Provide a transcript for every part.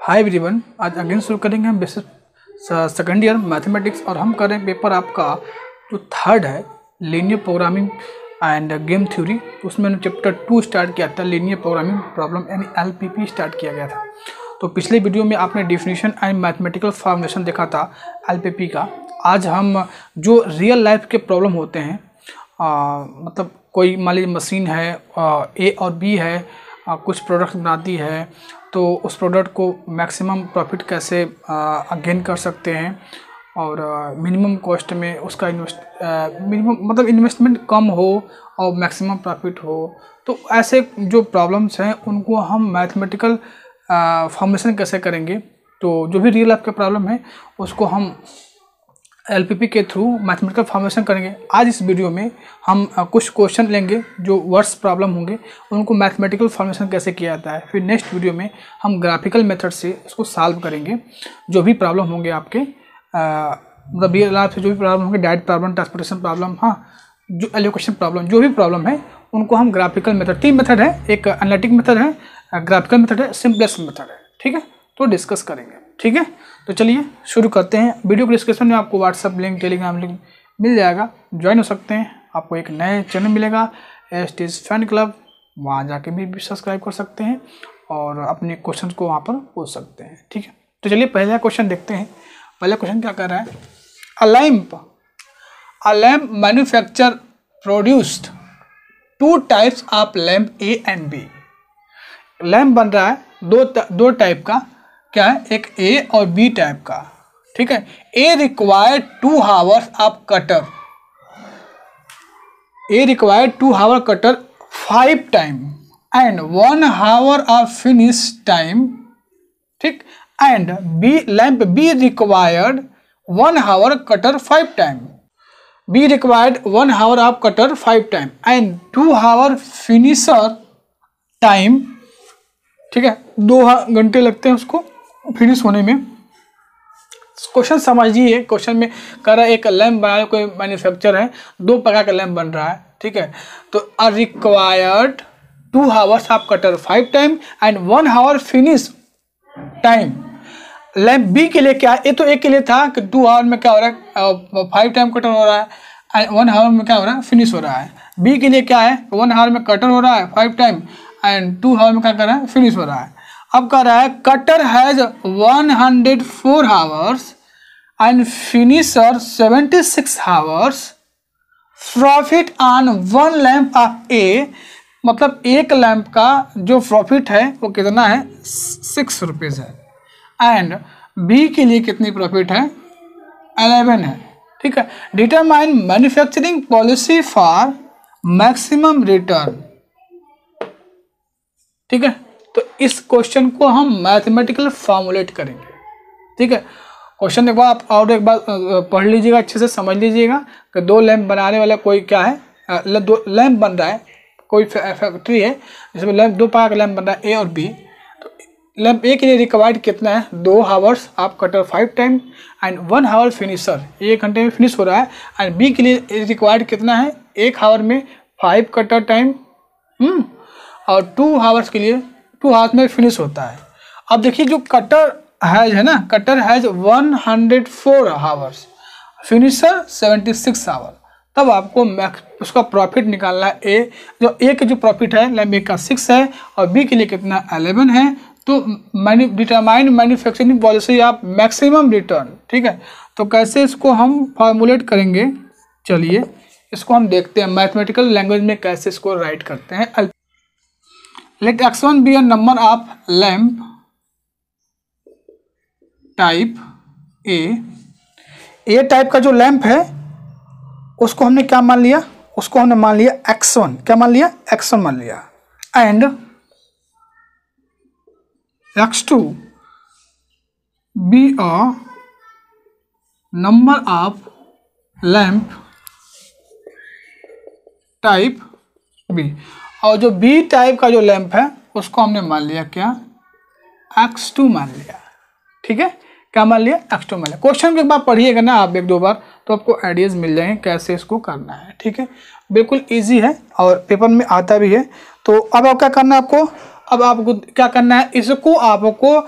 Hi everyone, आज again शुरू करेंगे हम बेसिक सेकंड ईयर मैथमेटिक्स और हम कर रहे हैं पेपर आपका जो थर्ड है linear programming end game theory. उसमें मैंने चैप्टर 2 स्टार्ट किया था, लीनियर प्रोग्रामिंग प्रॉब्लम यानी LPP स्टार्ट किया गया था। तो पिछले वीडियो में आपने डेफिनेशन एंड मैथमेटिकल फॉर्मुलेशन देखा था LPP का। आज हम जो रियल लाइफ के प्रॉब्लम होते हैं, मतलब कोई मान लीजिए मशीन है, A और B है, कुछ प्रोडक्ट बनाती है, तो उस प्रोडक्ट को मैक्सिमम प्रॉफिट कैसे गेन कर सकते हैं और मिनिमम कॉस्ट में उसका मिनिमम इन्वेस्टमेंट कम हो और मैक्सिमम प्रॉफिट हो। तो ऐसे जो प्रॉब्लम्स हैं उनको हम मैथमेटिकल फॉर्मुलेशन कैसे करेंगे। तो जो भी रियल लाइफ का प्रॉब्लम है उसको हम LPP के थ्रू मैथमेटिकल फॉर्मुलेशन करेंगे। आज इस वीडियो में हम कुछ क्वेश्चन लेंगे जो वर्ड्स प्रॉब्लम होंगे, उनको मैथमेटिकल फॉर्मुलेशन कैसे किया जाता है। फिर नेक्स्ट वीडियो में हम ग्राफिकल मेथड से उसको सॉल्व करेंगे। जो भी प्रॉब्लम होंगे आपके मतलब रियल लाइफ से जो भी प्रॉब्लम होंगे, डायरेक्ट प्रॉब्लम, ट्रांसपोर्टेशन प्रॉब्लम, जो एलोकेशन प्रॉब्लम, जो भी प्रॉब्लम है उनको हम ग्राफिकल मेथड, 3 मेथड है, एक एनालिटिक मेथड है, ग्राफिकल मेथड है, सिंपलेस्ट मेथड है, ठीक है, तो डिस्कस करेंगे। ठीक है, तो चलिए शुरू करते हैं। वीडियो के डिस्क्रिप्शन में आपको व्हाट्सअप लिंक, टेलीग्राम लिंक मिल जाएगा, ज्वाइन हो सकते हैं। आपको एक नए चैनल मिलेगा STS फैन क्लब, वहाँ जाके भी सब्सक्राइब कर सकते हैं और अपने क्वेश्चन को वहाँ पर पूछ सकते हैं। ठीक है, तो चलिए पहला क्वेश्चन देखते हैं। पहला क्वेश्चन क्या कर रहा है, अ lamp manufacture produced 2 types of lamp A and B। Lamp बन रहा है दो टाइप का, क्या है, एक A और B टाइप का। ठीक है, A required 2 hours of cutter, A required 2 hour cutter 5 time and 1 hour of finish time. ठीक, and lamp B required 1 hour cutter 5 time, B required 1 hour of cutter 5 time and 2 hour finisher time. ठीक है, 2 घंटे लगते हैं उसको finish होने में। Question समझिए, क्वेश्चन में कह रहा है एक लैम्प बना, कोई मैन्युफैक्चर है, 2 प्रकार का लैम्प बन रहा है। ठीक है, तो A required 2 hours of cutter 5 time and 1 hour finish time. Lamp B के लिए क्या है, ये तो एक के लिए था कि 2 आवर में क्या हो रहा है, 5 टाइम कटर हो रहा है एंड 1 आवर में क्या हो रहा है, फिनिश हो रहा है। बी के लिए क्या है, 1 आवर में कटर हो रहा है 5 टाइम एंड 2 आवर में क्या कर रहा है, फिनिश हो रहा है। अब कह रहा है cutter has 104 hours and finisher 76 hours, profit on 1 lamp of A, मतलब एक लैम्प का जो प्रॉफिट है वो कितना है, 6 रुपीज़ है एंड B के लिए कितनी प्रॉफिट है, 11 है। ठीक है, determine manufacturing policy for maximum return. ठीक है, तो इस क्वेश्चन को हम मैथमेटिकल फॉर्मुलेट करेंगे। ठीक है, क्वेश्चन एक बार आप और एक बार पढ़ लीजिएगा, अच्छे से समझ लीजिएगा कि 2 लैम्प बनाने वाला कोई क्या है, 2 लैम्प बन रहा है, कोई फैक्ट्री है जिसमें लैम्प 2 प्रकार का लैम्प बन रहा है A और B। तो लैम्प A के लिए रिक्वायर्ड कितना है, 2 hours of cutter 5 time and 1 hour finisher, 1 घंटे में फिनिश हो रहा है एंड B के लिए रिक्वायर्ड कितना है, 1 आवर में 5 कटर टाइम और 2 आवर्स के लिए 2 आवर्स में फिनिश होता है। अब देखिए जो कटर है ना, cutter has 104 hours, finisher 76 hour, तब आपको उसका प्रॉफिट निकालना है। A जो A का जो प्रॉफिट है लैम्प A का 6 है और B के लिए कितना 11 है। तो determine manufacturing policy of maximum return. ठीक है, तो कैसे इसको हम फॉर्मुलेट करेंगे, चलिए इसको हम देखते हैं मैथमेटिकल लैंग्वेज में कैसे इसको राइट करते हैं। Let X1 be a number of lamp type A। A type का जो लैंप है उसको हमने क्या मान लिया, उसको हमने मान लिया X1, क्या मान लिया, X1 मान लिया and X2 be a number of lamp type B, और जो B टाइप का जो लैंप है उसको हमने मान लिया क्या, X2 मान लिया। ठीक है, क्या मान लिया, X2 मान लिया। क्वेश्चन के बाद पढ़िएगा ना आप 1-2 बार, तो आपको आइडियाज मिल जाएंगे कैसे इसको करना है। ठीक है, बिल्कुल इजी है और पेपर में आता भी है। तो अब आप क्या करना है, आपको अब आपको क्या करना है, इसको आपको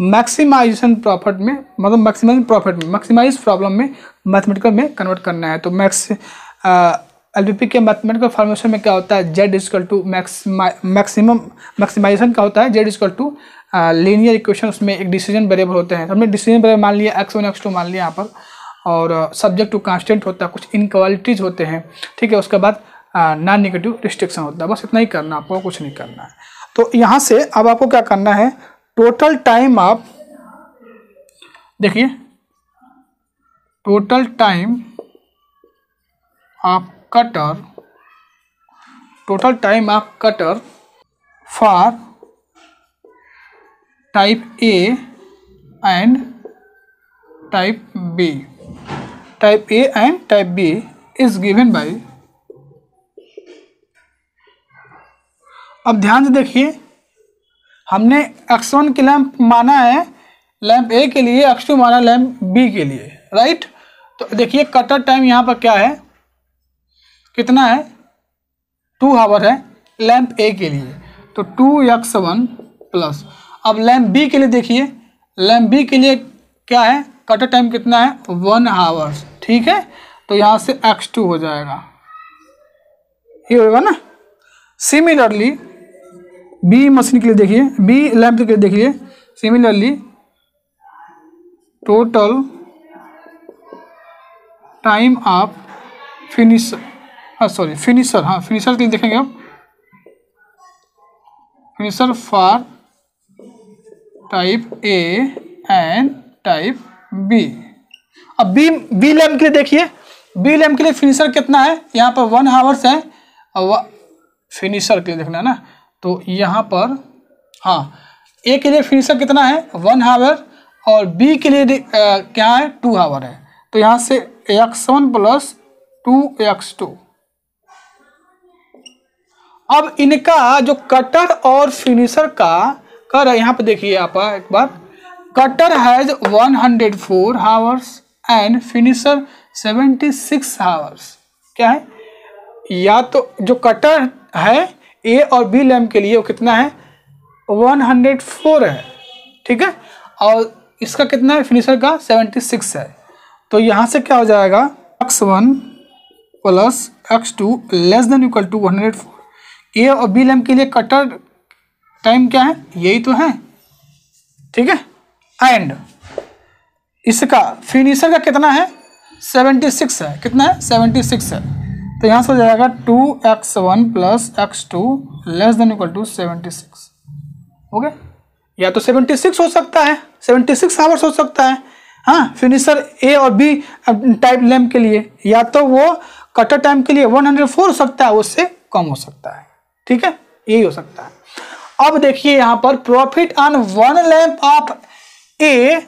मैक्सिमाइजेशन प्रॉफिट में, मतलब मैक्सिमाइज प्रॉफिट में, मैक्सिमाइज प्रॉब्लम में मैथमेटिकल में कन्वर्ट करना है। तो एलपीपी के मैथमेटिकल फॉर्मेशन में क्या होता है, Z equal to maximum, maximization का होता है Z equal to linear equation, उसमें एक डिसीजन वेरिएबल होते हैं। हमने डिसीजन वेरिएबल मान लिया x1 x2 मान लिया यहाँ पर, और सब्जेक्ट टू कांस्टेंट होता है, कुछ इनक्वालिटीज होते हैं, ठीक है। उसके बाद नॉन नेगेटिव रिस्ट्रिक्शन होता है। बस इतना ही करना, आपको कुछ नहीं करना है। तो यहाँ से अब आपको क्या करना है, टोटल टाइम आप देखिए, total time of cutter, total time of cutter for type A and type B, type A and type B is given by, अब ध्यान से देखिए, हमने x1 के लैंप माना है लैंप ए के लिए, x2 माना लैंप बी के लिए, राइट। तो देखिए कटर टाइम यहाँ पर क्या है, कितना है, 2 आवर है लैंप ए के लिए, तो 2x1 प्लस, अब लैंप बी के लिए देखिए, लैंप बी के लिए क्या है, कटर टाइम कितना है, 1 आवर्स, ठीक है। तो यहाँ से x2 हो जाएगा, ये होगा ना। सिमिलरली बी मशीन के लिए देखिए, बी लैंप के लिए देखिए, similarly total time of finisher, finisher, finisher के लिए देखेंगे अब, finisher for type A and type B. अब बी लैंप के लिए देखिए, बी लैंप के लिए फिनिशर कितना है, यहाँ पर 1 आवर्स है, और फिनिशर के लिए देखना है ना, तो यहाँ पर ए के लिए फिनिशर कितना है, 1 आवर, और बी के लिए क्या है, 2 आवर है। तो यहाँ से x1 प्लस 2x2। अब इनका जो कटर और फिनिशर का कर है, यहाँ पे देखिए आप एक बार, cutter has 104 hours and finisher 76 hours. क्या है, या तो जो कटर है ए और बी लैंप के लिए वो कितना है, 104 है, ठीक है, और इसका कितना है, फिनिशर का 76 है। तो यहाँ से क्या हो जाएगा, x1 plus x2 less than equal to 104। A और बी लैंप के लिए कटर टाइम क्या है, यही तो है, ठीक है, एंड इसका फिनिशर का कितना है, 76 है, कितना है, 76 है। तो यहाँ से हो जाएगा 2x1 plus x2 less than equal to 76, हो गया। या तो 76 हो सकता है, 76 आवर्स हो सकता है, फिनिशर ए और बी टाइप लैंप के लिए, या तो वो कटर टाइम के लिए 104 हो सकता है, उससे कम हो सकता है, ठीक है, यही हो सकता है। अब देखिए यहाँ पर profit on 1 lamp of A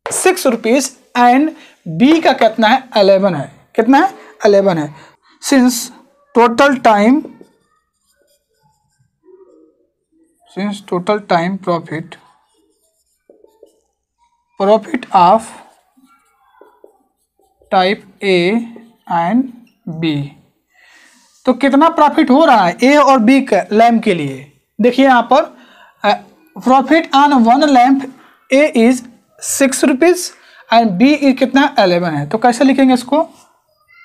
6 rupees and B का कितना है, 11 है, कितना है, 11 है। Since total time profit of type A and B, तो कितना प्रॉफिट हो रहा है ए और बी का लैंप के लिए। देखिए यहाँ पर profit on 1 lamp A is 6 rupees and B is कितना, 11 है। तो कैसे लिखेंगे इसको,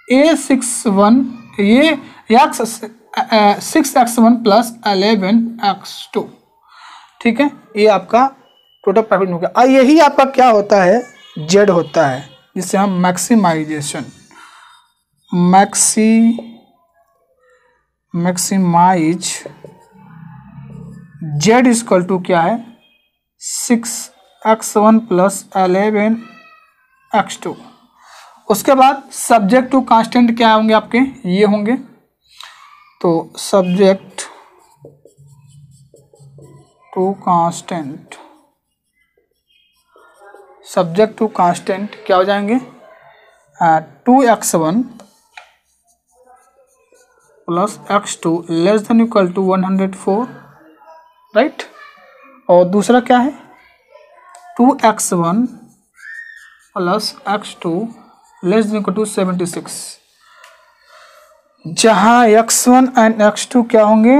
A61 ये 6x1 प्लस 11x2, ठीक है, ये आपका टोटल प्रॉफिट हो गया। और यही आपका क्या होता है, जेड होता है, जिससे हम maximization, maximize Z equal to क्या है, 6x1 प्लस 11x2। उसके बाद सब्जेक्ट टू कांस्टेंट क्या होंगे आपके, ये होंगे। तो सब्जेक्ट टू कांस्टेंट क्या हो जाएंगे, 2x1 plus x2 less than equal to 104, right. और दूसरा क्या है, 2x1 plus x2 less than equal to 76, जहाँ x1 एंड x2 क्या होंगे,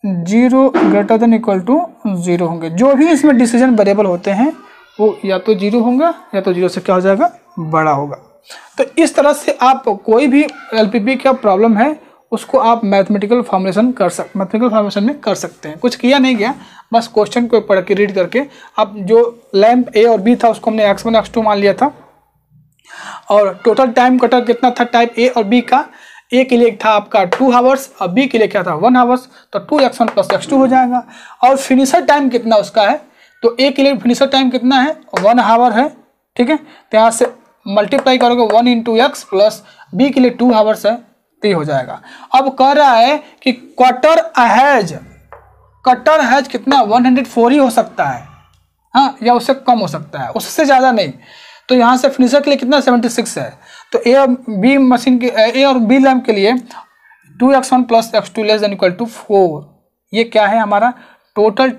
0 ग्रेटर देन इक्वल टू 0 होंगे। जो भी इसमें डिसीजन वेरिएबल होते हैं वो या तो 0 होगा या तो 0 से क्या हो जाएगा, बड़ा होगा। तो इस तरह से आप कोई भी एलपीपी का प्रॉब्लम है उसको आप मैथमेटिकल फॉर्मुलेशन में कर सकते हैं। कुछ किया नहीं गया, बस क्वेश्चन को पढ़ के रीड करके आप जो लैंप ए और बी था उसको हमने x1 x2 मान लिया था, और टोटल टाइम कटर कितना था टाइप ए और बी का, ए के लिए था आपका 2 आवर्स और बी के लिए क्या था 1 आवर्स, तो 2x1 + x2 हो जाएगा। और फिनिशर टाइम कितना उसका है, तो ए के लिए फिनिशर टाइम कितना है 1 आवर है, ठीक है। तो यहाँ से मल्टीप्लाई करोगे 1 × x प्लस बी के लिए 2 आवर्स है, तो ये हो जाएगा। अब कह रहा है कि कटर हैज कितना 104 ही हो सकता है, हाँ, या उससे कम हो सकता है, उससे ज़्यादा नहीं। तो यहाँ से फिनिशर के लिए कितना 76 है। तो ए और बी मशीन के ए और बी लैम्प के लिए 2x1 + x2 ≤ 4, ये क्या है हमारा total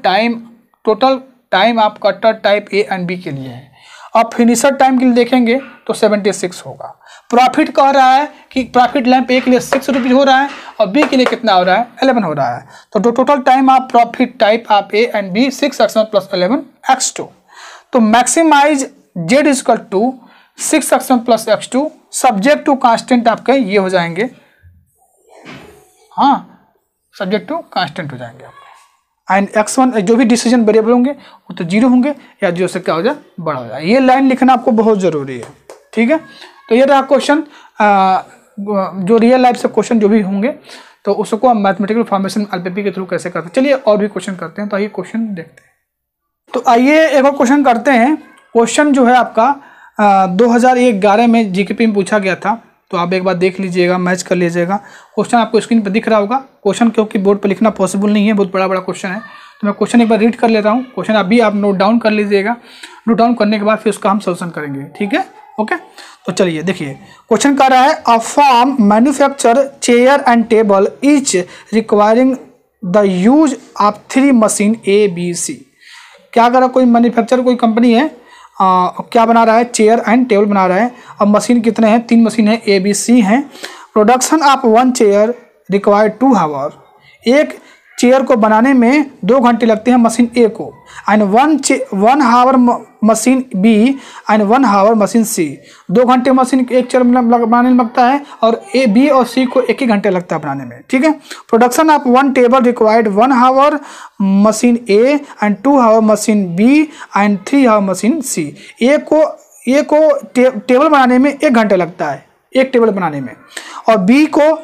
time of cutter type A and B के लिए है। अब फिनिशर टाइम के लिए देखेंगे तो 76 होगा। प्रॉफिट कह रहा है कि प्रॉफिट लैंप ए के लिए 6 रुपीज़ हो रहा है और बी के लिए कितना हो रहा है 11 हो रहा है। तो total time of profit type of A and B 6x1 + 11x2। तो maximize z = 6x1 + x2 subject to constant आपके ये हो जाएंगे, हाँ, सब्जेक्ट टू कांस्टेंट हो जाएंगे आपके। एंड x1 जो भी डिसीजन वेरिएबल होंगे वो तो 0 होंगे या 0 से क्या हो जाए बड़ा हो जाए। ये लाइन लिखना आपको बहुत ज़रूरी है, ठीक है। तो ये रहा क्वेश्चन, जो रियल लाइफ से क्वेश्चन जो भी होंगे तो उसको हम मैथमेटिकल फॉर्मेशन एलपीपी के थ्रू कैसे करते हैं। चलिए और भी क्वेश्चन करते हैं, तो आइए क्वेश्चन देखते हैं। तो आइए एक और क्वेश्चन करते हैं। क्वेश्चन जो है आपका 2011 में जीकेपी में पूछा गया था, तो आप एक बार देख लीजिएगा, मैच कर लीजिएगा। क्वेश्चन आपको स्क्रीन पर दिख रहा होगा। क्वेश्चन क्योंकि बोर्ड पर लिखना पॉसिबल नहीं है, बहुत बड़ा क्वेश्चन है, तो मैं क्वेश्चन एक बार रीड कर लेता हूँ। क्वेश्चन अभी आप नोट डाउन कर लीजिएगा, नोट डाउन करने के बाद फिर उसका हम सोल्यूशन करेंगे, ठीक है, ओके। तो चलिए देखिए, क्वेश्चन कह रहा है a firm manufacture chair and table each requiring the use of 3 machine ABC। क्या कर रहा है, कोई मैन्युफैक्चर कोई कंपनी है, क्या बना रहा है, चेयर एंड टेबल बना रहा है। अब मशीन कितने हैं, 3 मशीन है ABC हैं। Production of 1 chair require 2 hour, एक चेयर को बनाने में 2 घंटे लगते हैं मशीन A को, and 1 hour machine B and 1 hour machine C। 2 घंटे मशीन एक चेयर बनाने में लगता है और A, B और C को 1 घंटे लगता है बनाने में, ठीक है। Production of 1 table required 1 hour machine A and 2 hour machine B and 3 hour machine C। A को टेबल बनाने में 1 घंटे लगता है, एक टेबल बनाने में, और B को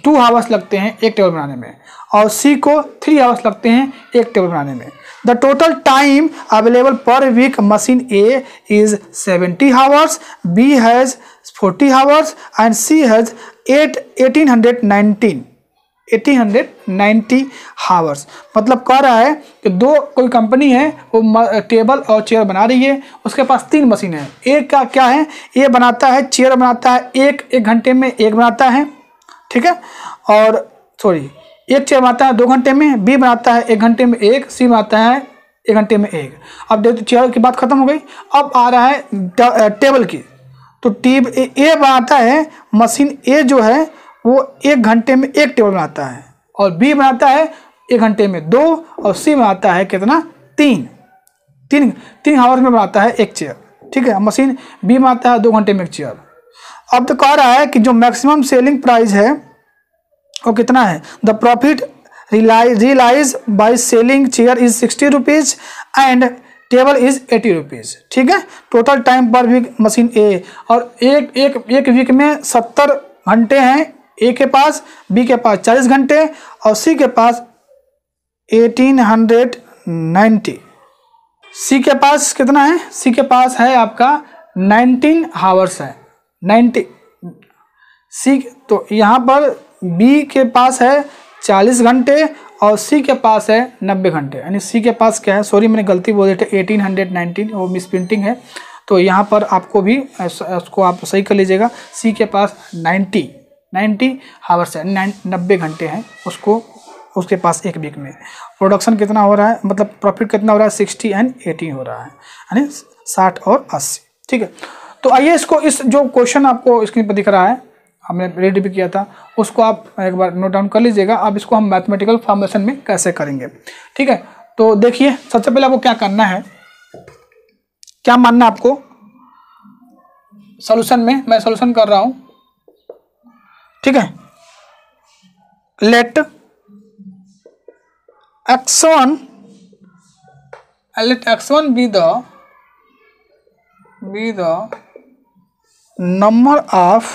2 आवर्स लगते हैं एक टेबल बनाने में, और C को 3 आवर्स लगते हैं एक टेबल बनाने में। The total time available per week machine A is 70 hours, B has 40 hours and C has 1890 hours. मतलब कह रहा है कि कोई कंपनी है वो टेबल और चेयर बना रही है, उसके पास 3 मशीन है। एक का क्या है, ए बनाता है, चेयर बनाता है एक घंटे में एक बनाता है, ठीक है, और एक चेयर बनाता है 2 घंटे में, बी बनाता है 1 घंटे में एक, सी बनाता है 1 घंटे में एक। अब देखो चेयर की बात खत्म हो गई, अब आ रहा है टेबल की। तो ए बनाता है, मशीन ए जो है वो 1 घंटे में एक टेबल बनाता है, और बी बनाता है 1 घंटे में 2, और सी बनाता है कितना 3 आवर में बनाता है एक चेयर, ठीक है। मशीन बी बनाता है 2 घंटे में एक चेयर। अब तो कह रहा है कि जो मैक्सिमम सेलिंग प्राइस है वो कितना है, the profit realise by selling chair is 60 rupees and table is 80 rupees, ठीक है। Total time per week machine A, और एक वीक में 70 घंटे हैं ए के पास, बी के पास 40 घंटे और सी के पास 1890। सी के पास कितना है, सी के पास है आपका 19 आवर्स है, 90 सी। तो यहाँ पर बी के पास है 40 घंटे और सी के पास है 90 घंटे, यानी सी के पास क्या है, सॉरी मैंने गलती बोल दी थी 1819, वो मिस प्रिंटिंग है। तो यहाँ पर आपको भी उसको आप सही कर लीजिएगा, सी के पास 90 आवर्स है, 90 घंटे हैं उसके पास एक वीक में। प्रोडक्शन कितना हो रहा है, मतलब प्रॉफिट कितना हो रहा है 60 एंड 80 हो रहा है, यानी 60 और 80, ठीक है। तो आइए इस जो क्वेश्चन आपको स्क्रीन पर दिख रहा है हमने रीड भी किया था, उसको आप एक बार नोट डाउन कर लीजिएगा। अब इसको हम मैथमेटिकल फॉर्मेशन में कैसे करेंगे, ठीक है। तो देखिए सबसे पहले आपको क्या करना है, क्या मानना है आपको सॉल्यूशन में। मैं सॉल्यूशन कर रहा हूं, ठीक है। Let x1 be the number of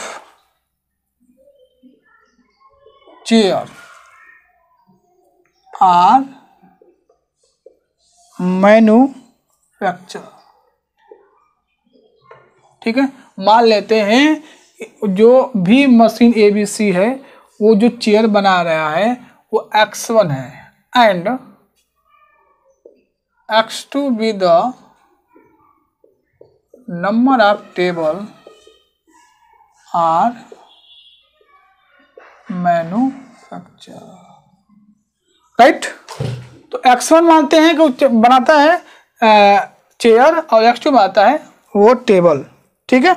chair or manufacture, ठीक है। मान लेते हैं जो भी मशीन ABC है वो जो चेयर बना रहा है वो x1 है and x2 be the number of table or manufacture, right. तो x1 मानते हैं कि बनाता है चेयर और x2 बनाता है वो टेबल, ठीक है।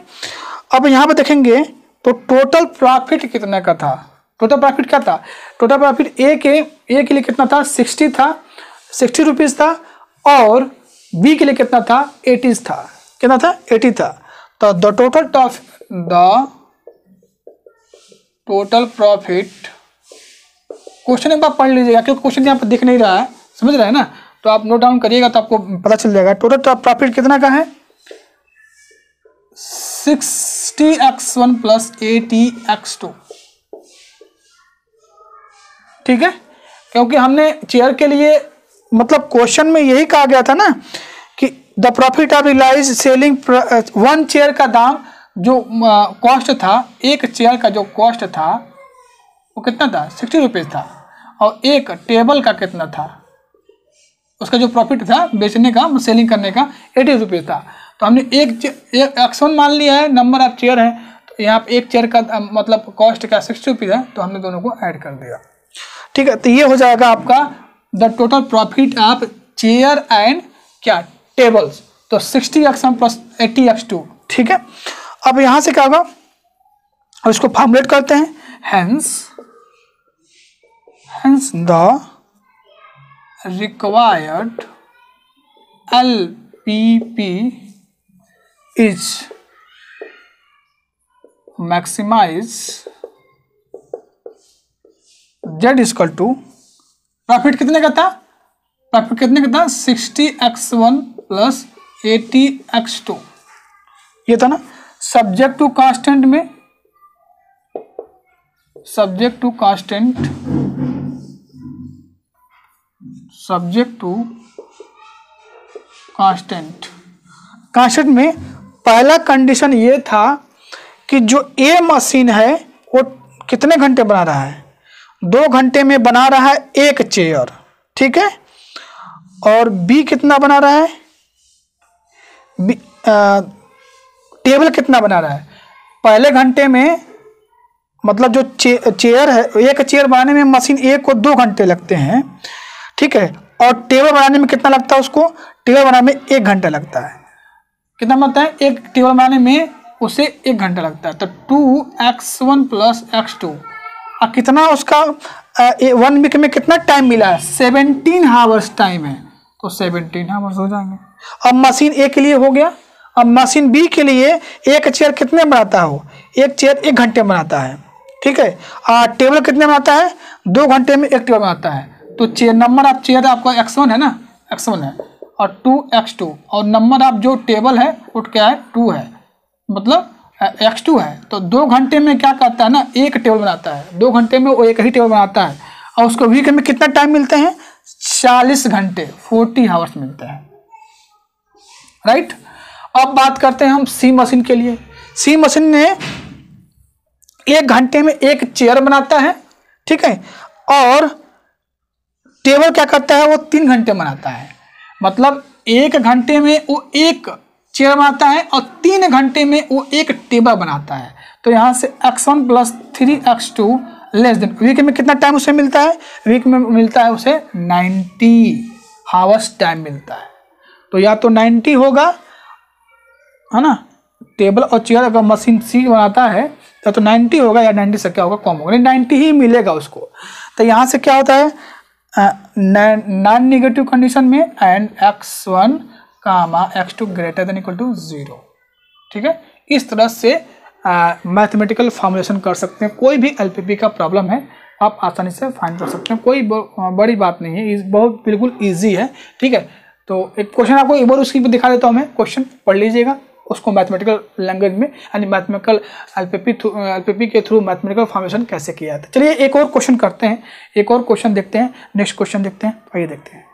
अब यहाँ पे देखेंगे तो टोटल प्रॉफिट कितने का था, टोटल प्रॉफिट क्या था, टोटल प्रॉफिट ए के लिए कितना था 60 था, 60 रुपीज़ था, और बी के लिए कितना था 80 था, कितना था 80 था। तो द टोटल प्रॉफिट, क्वेश्चन एक बार पढ़ लीजिएगा क्योंकि क्वेश्चन यहाँ पर दिख नहीं रहा है, समझ रहे हैं ना, तो आप नोट डाउन करिएगा तो आपको पता चल जाएगा। टोटल प्रॉफिट कितना का है 60x1 प्लस 80x2, ठीक है। क्योंकि हमने चेयर के लिए मतलब क्वेश्चन में यही कहा गया था ना कि the profit of realize selling one chair का दाम जो कॉस्ट था, एक चेयर का जो कॉस्ट था वो कितना था 60 रुपीज़ था, और एक टेबल का कितना था, उसका जो प्रॉफिट था बेचने का सेलिंग करने का 80 रुपीज़ था। तो हमने एक x1 मान लिया है, नंबर ऑफ चेयर है, तो यहाँ पे एक चेयर का मतलब कॉस्ट क्या 60 रुपीज़ है, तो हमने दोनों को ऐड कर दिया, ठीक है। तो ये हो जाएगा आपका the total profit of chair and क्या टेबल्स, तो 60x1 प्लस 80x2, ठीक है। अब यहाँ से क्या होगा, अब इसको फॉर्मुलेट करते हैं, hence the required LPP is maximize Z equal to profit कितने का था, प्रॉफिट कितने का था 60x1 प्लस 80x2, ये था ना। सब्जेक्ट टू कांस्टेंट में, सब्जेक्ट टू कांस्टेंट में पहला कंडीशन ये था कि जो ए मशीन है वो कितने घंटे बना रहा है, 2 घंटे में बना रहा है एक चेयर, ठीक है। और बी कितना बना रहा है, टेबल कितना बना रहा है, पहले घंटे में मतलब जो चेयर है, एक चेयर बनाने में मशीन ए को 2 घंटे लगते हैं, ठीक है। और टेबल बनाने में कितना लगता है उसको, टेबल बनाने में 1 घंटा लगता है, कितना बनता है, एक टेबल बनाने में उसे 1 घंटा लगता है। तो 2x1 प्लस x2, और कितना उसका 1 वीक में कितना टाइम मिला है 17 आवर्स टाइम है, तो 17 आवर्स हो जाएंगे। अब मशीन ए के लिए हो गया। अब मशीन बी के लिए एक चेयर कितने बनाता हो, एक चेयर 1 घंटे बनाता है, ठीक है। और टेबल कितने बनाता है 2 घंटे में एक टेबल बनाता है। तो चेयर नंबर ऑफ चेयर आपका x1 है ना, x1 है, और 2x2, और नंबर ऑफ जो टेबल है वो क्या है 2 है, मतलब x2 है। तो 2 घंटे में क्या करता है ना, एक टेबल बनाता है, 2 घंटे में वो एक ही टेबल बनाता है, और उसको वीक में कितना टाइम मिलते हैं 40 घंटे 40 आवर्स मिलते हैं, राइट। अब बात करते हैं हम सी मशीन के लिए। सी मशीन ने 1 घंटे में एक चेयर बनाता है, ठीक है, और टेबल क्या करता है वो 3 घंटे बनाता है, मतलब 1 घंटे में वो एक चेयर बनाता है और 3 घंटे में वो एक टेबल बनाता है। तो यहाँ से x1 plus 3x2 less then, week में कितना टाइम उसे मिलता है, वीक में मिलता है उसे 90 आवर्स टाइम मिलता है। तो या तो 90 होगा, है ना, टेबल और चेयर अगर मशीन सी बनाता है या तो 90 होगा या 90 से क्या होगा कम होगा, 90 ही मिलेगा उसको। तो यहाँ से क्या होता है नॉन नेगेटिव कंडीशन में and x1 x2 greater than equal to 0। ठीक है, इस तरह से मैथमेटिकल फॉर्मुलेशन कर सकते हैं। कोई भी एलपीपी का प्रॉब्लम है आप आसानी से फाइंड कर सकते हैं, कोई बड़ी बात नहीं है, बहुत बिल्कुल ईजी है। ठीक है, तो एक क्वेश्चन आपको एक बार उसकी दिखा देता हूँ मैं, क्वेश्चन पढ़ लीजिएगा उसको मैथमेटिकल लैंग्वेज में, यानी मैथमेटिकल एलपीपी के थ्रू मैथमेटिकल फॉर्मुलेशन कैसे किया जाता है। चलिए एक और क्वेश्चन करते हैं, एक और क्वेश्चन देखते हैं, नेक्स्ट क्वेश्चन देखते हैं, आइए देखते हैं।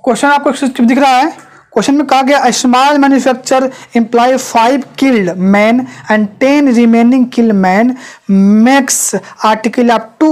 क्वेश्चन आपको दिख रहा है, क्वेश्चन में कहा गया a small manufacturer employ 5 killed men and 10 remaining killed men makes article up to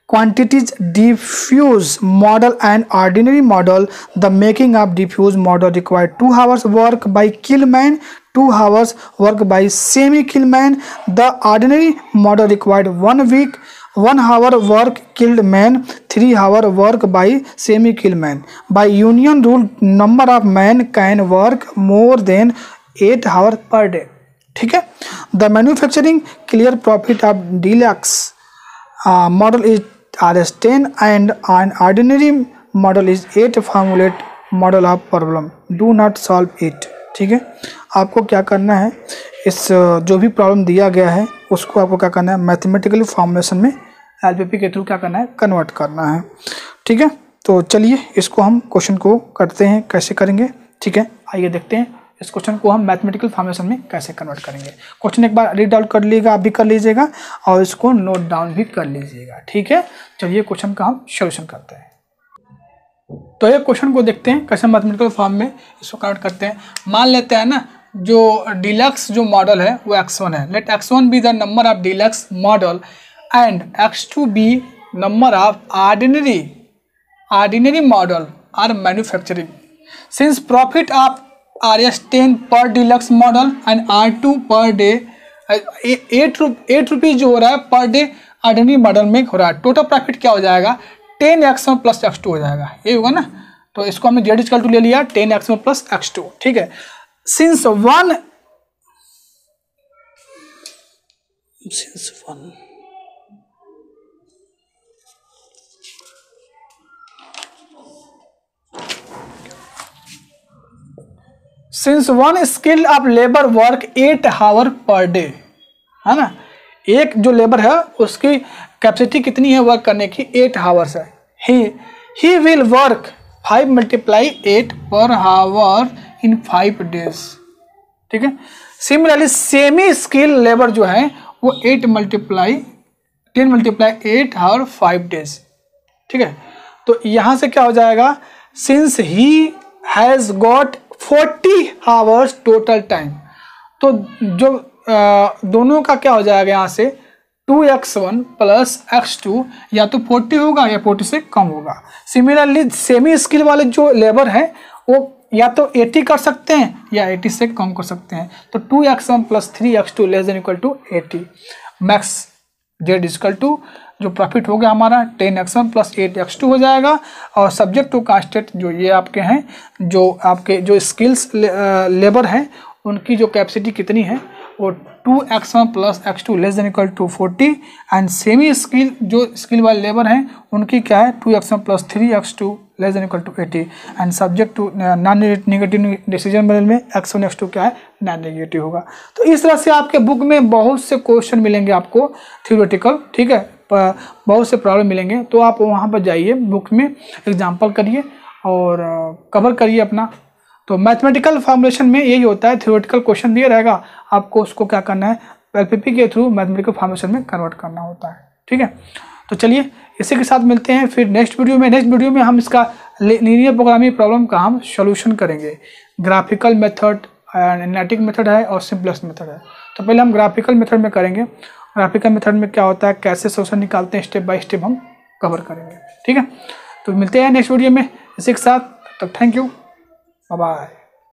quantities diffuse model and ordinary model. The making of diffuse model required 2 hours work by killed man, 2 hours work by semi killed man. The ordinary model required 1 week, 1 hour work killed man, 3 hour work by semi killed man. By union rule number of men can work more than 8 hours per day. ठीक है, the manufacturing clear profit of deluxe model is RS10 and an ordinary model is 8 formulate model of problem. Do not solve it. ठीक है, आपको क्या करना है, इस जो भी प्रॉब्लम दिया गया है उसको आपको क्या करना है मैथमेटिकली फॉर्मुलेशन में एलपीपी के थ्रू क्या करना है कन्वर्ट करना है। ठीक है, तो चलिए इसको हम क्वेश्चन को करते हैं, कैसे करेंगे। ठीक है, आइए देखते हैं इस क्वेश्चन को हम मैथमेटिकल फॉर्मुलेशन में कैसे कन्वर्ट करेंगे। क्वेश्चन एक बार रीड आउट कर लीजिएगा, आप भी कर लीजिएगा और इसको नोट डाउन भी कर लीजिएगा। ठीक है, चलिए क्वेश्चन का हम सोल्यूशन करते हैं। तो ये क्वेश्चन को देखते हैं कैसे मैथमेटिकल फॉर्म में इसको कन्वर्ट करते हैं। मान लेते हैं ना जो डिलक्स जो मॉडल है वो x1 है। Let x1 be the number of deluxe model and x2 be number of ordinary model are manufacturing. Since profit of RS10 per deluxe model and R2 per day 8 rupees जो हो रहा है per day ordinary model में हो रहा है, total profit क्या हो जाएगा 10x1 प्लस x2 हो जाएगा, ये होगा ना। तो इसको हमने z इक्वल टू ले लिया 10x1 प्लस x2। ठीक है, since one skill of labour work 8 hour per day, है ना। एक जो लेबर है उसकी कैपेसिटी कितनी है वर्क करने की 8 आवर्स है। He will work 5 × 8 per hour in 5 days. ठीक है, सिमिलरली सेमी स्किल लेबर जो है वो 10 × 8 और 5 डेज। ठीक है, तो यहाँ से क्या हो जाएगा, since he has got 40 hours total time, तो जो दोनों का क्या हो जाएगा यहाँ से 2x1 प्लस x2 या तो 40 होगा या 40 से कम होगा। सिमिलरली सेमी स्किल वाले जो लेबर है वो या तो 80 कर सकते हैं या 80 से कम कर सकते हैं। तो 2x1 plus 3x2 less than equal to 80। Max z equal to जो प्रॉफिट हो गया हमारा 10x1 प्लस 8x2 हो जाएगा। और सब्जेक्ट टू कांस्टेंट जो ये आपके हैं, जो आपके जो स्किल्स लेबर हैं उनकी जो कैपेसिटी कितनी है वो 2x1 plus x2 less than equal to 40। And semi skill जो स्किल वाले लेबर हैं उनकी क्या है 2x1 plus 3x2 less than equal to 80। And subject to non negative decision method में x1 x2 क्या है नॉन नेगेटिव होगा। तो इस तरह से आपके बुक में बहुत से क्वेश्चन मिलेंगे आपको थ्योरेटिकल। ठीक है, बहुत से प्रॉब्लम मिलेंगे, तो आप वहाँ पर जाइए बुक में एग्जाम्पल करिए और कवर करिए अपना। तो मैथमेटिकल फॉर्मुलेशन में यही होता है, थ्योरेटिकल क्वेश्चन दिया रहेगा, आपको उसको क्या करना है एलपीपी के थ्रू मैथमेटिकल फॉर्मुलेशन में कन्वर्ट करना होता है। ठीक है, तो चलिए इसी के साथ मिलते हैं फिर नेक्स्ट वीडियो में हम इसका लीनियर प्रोग्रामिंग प्रॉब्लम का हम सोल्यूशन करेंगे। ग्राफिकल मेथड, एनालिटिक मेथड है और सिंपलेस्ट मेथड है। तो पहले हम ग्राफिकल मेथड में करेंगे। ग्राफिकल मेथड में क्या होता है, कैसे सोल्यूशन निकालते हैं, स्टेप बाय स्टेप हम कवर करेंगे। ठीक है, तो मिलते हैं नेक्स्ट वीडियो में इसी के साथ। तब थैंक यू, बाय बाय।